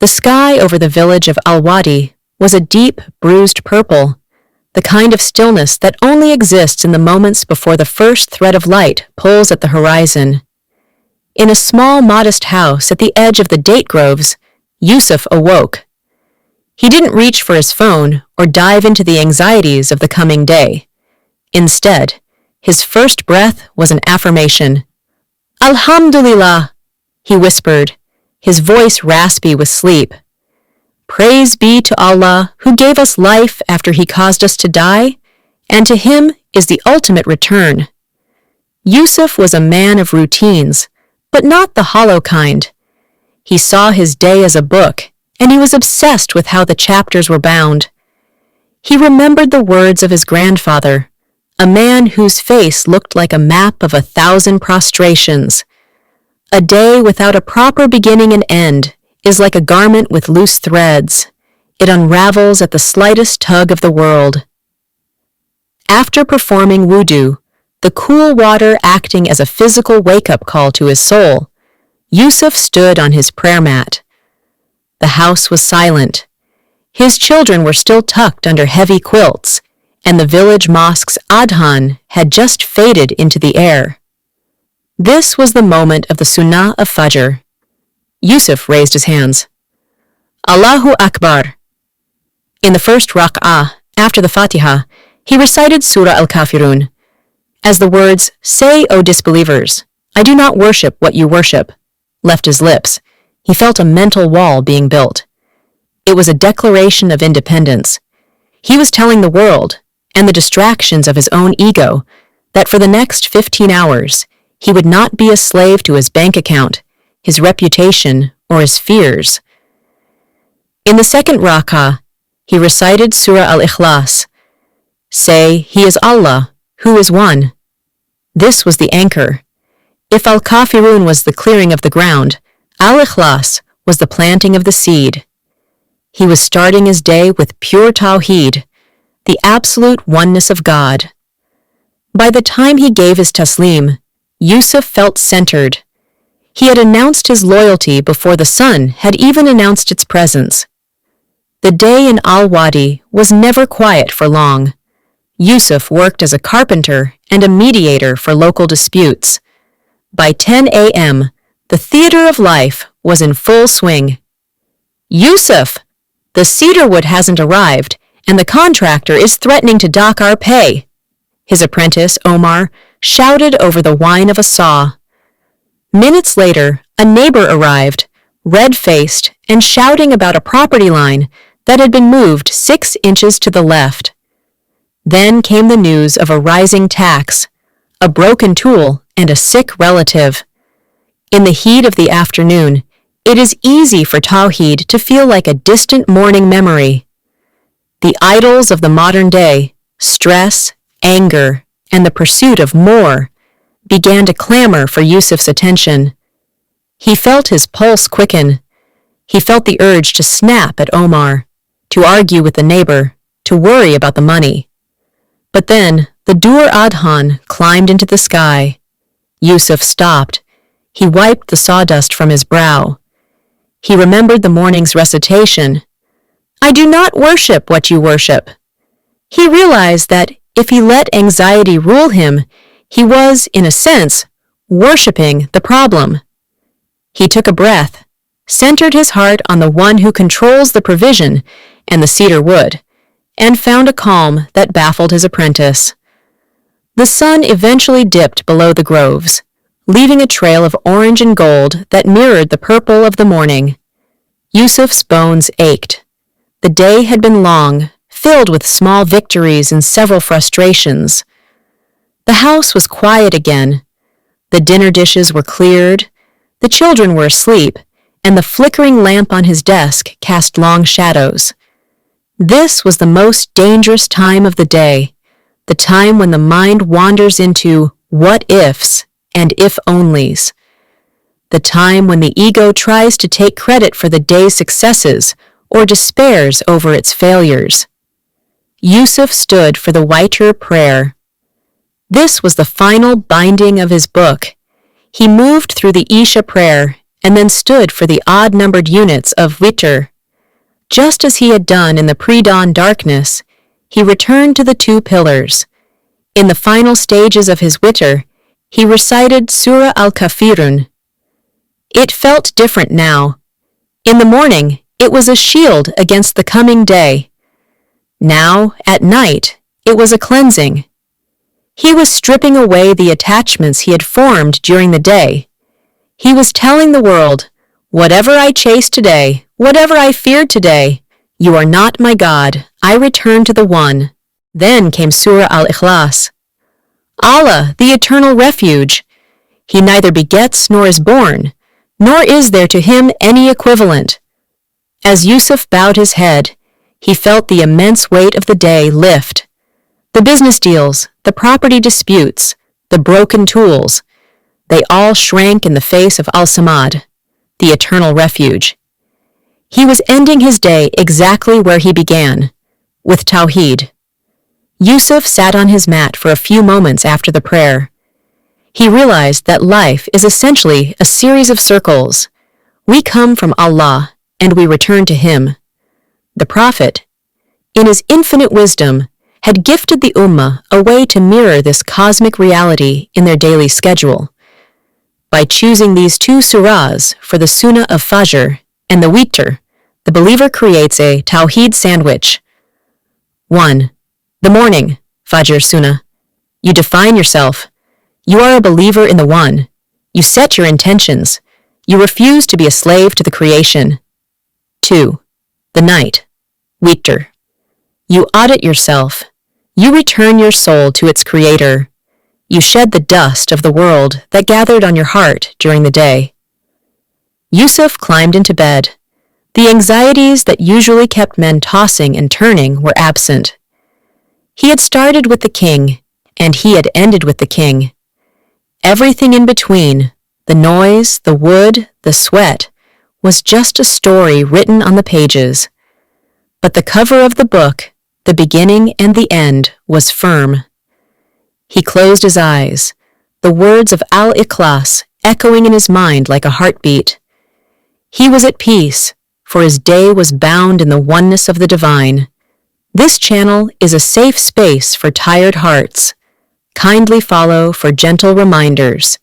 The sky over the village of Al-Wadi was a deep, bruised purple, the kind of stillness that only exists in the moments before the first thread of light pulls at the horizon. In a small, modest house at the edge of the date groves, Yusuf awoke. He didn't reach for his phone or dive into the anxieties of the coming day. Instead, his first breath was an affirmation. "Alhamdulillah," he whispered, his voice raspy with sleep. "Praise be to Allah who gave us life after He caused us to die, and to Him is the ultimate return." Yusuf was a man of routines, but not the hollow kind. He saw his day as a book, and he was obsessed with how the chapters were bound. He remembered the words of his grandfather, a man whose face looked like a map of 1,000 prostrations. A day without a proper beginning and end is like a garment with loose threads. It unravels at the slightest tug of the world. After performing wudu, the cool water acting as a physical wake-up call to his soul, Yusuf stood on his prayer mat. The house was silent. His children were still tucked under heavy quilts, and the village mosque's adhan had just faded into the air. This was the moment of the sunnah of Fajr. Yusuf raised his hands. Allahu Akbar. In the first rak'ah, after the Fatiha, he recited Surah Al-Kaafiroon. As the words, "Say, O disbelievers, I do not worship what you worship," left his lips, he felt a mental wall being built. It was a declaration of independence. He was telling the world, and the distractions of his own ego, that for the next 15 hours, he would not be a slave to his bank account, his reputation, or his fears. In the second rak'ah, he recited Surah Al-Ikhlas. Say, He is Allah, who is one. This was the anchor. If Al-Kaafiroon was the clearing of the ground, Al-Ikhlas was the planting of the seed. He was starting his day with pure Tawheed, the absolute oneness of God. By the time he gave his taslim, Yusuf felt centered. He had announced his loyalty before the sun had even announced its presence. The day in Al-Wadi was never quiet for long. Yusuf worked as a carpenter and a mediator for local disputes. By 10 a.m., the theater of life was in full swing. "Yusuf, the cedar wood hasn't arrived, and the contractor is threatening to dock our pay," his apprentice, Omar, shouted over the whine of a saw. Minutes later, a neighbor arrived, red-faced and shouting about a property line that had been moved 6 inches to the left. Then came the news of a rising tax, a broken tool, and a sick relative. In the heat of the afternoon, it is easy for Tawheed to feel like a distant morning memory. The idols of the modern day, stress, anger, and the pursuit of more, began to clamor for Yusuf's attention. He felt his pulse quicken. He felt the urge to snap at Omar, to argue with the neighbor, to worry about the money. But then the Dur Adhan climbed into the sky. Yusuf stopped. He wiped the sawdust from his brow. He remembered the morning's recitation. "I do not worship what you worship." He realized that if he let anxiety rule him, he was, in a sense, worshiping the problem. He took a breath, centered his heart on the one who controls the provision and the cedar wood, and found a calm that baffled his apprentice. The sun eventually dipped below the groves, leaving a trail of orange and gold that mirrored the purple of the morning. Yusuf's bones ached. The day had been long, filled with small victories and several frustrations. The house was quiet again. The dinner dishes were cleared, the children were asleep, and the flickering lamp on his desk cast long shadows. This was the most dangerous time of the day, the time when the mind wanders into what-ifs and if-onlys, the time when the ego tries to take credit for the day's successes or despairs over its failures. Yusuf stood for the Witr prayer. This was the final binding of his book. He moved through the Isha prayer and then stood for the odd-numbered units of Witr. Just as he had done in the pre-dawn darkness, he returned to the two pillars. In the final stages of his Witr, he recited Surah Al-Kaafiroon. It felt different now. In the morning, it was a shield against the coming day. Now, at night, it was a cleansing. He was stripping away the attachments he had formed during the day. He was telling the world, "Whatever I chased today, whatever I feared today, you are not my God. I return to the One." Then came Surah Al-Ikhlas. Allah, the Eternal Refuge. He neither begets nor is born, nor is there to him any equivalent. As Yusuf bowed his head, he felt the immense weight of the day lift. The business deals, the property disputes, the broken tools, they all shrank in the face of Al-Samad, the Eternal Refuge. He was ending his day exactly where he began, with Tawheed. Yusuf sat on his mat for a few moments after the prayer. He realized that life is essentially a series of circles. We come from Allah, and we return to Him. The Prophet, in his infinite wisdom, had gifted the Ummah a way to mirror this cosmic reality in their daily schedule. By choosing these two surahs for the Sunnah of Fajr and the Witr, the believer creates a Tawheed sandwich. 1. The morning, Fajr Sunnah. You define yourself. You are a believer in the One. You set your intentions. You refuse to be a slave to the creation. 2. The night, Witr. You audit yourself. You return your soul to its creator. You shed the dust of the world that gathered on your heart during the day. Yusuf climbed into bed. The anxieties that usually kept men tossing and turning were absent. He had started with the king, and he had ended with the king. Everything in between, the noise, the wood, the sweat, was just a story written on the pages. But the cover of the book, the beginning and the end, was firm. He closed his eyes, the words of Al-Ikhlas echoing in his mind like a heartbeat. He was at peace, for his day was bound in the oneness of the divine. This channel is a safe space for tired hearts. Kindly follow for gentle reminders.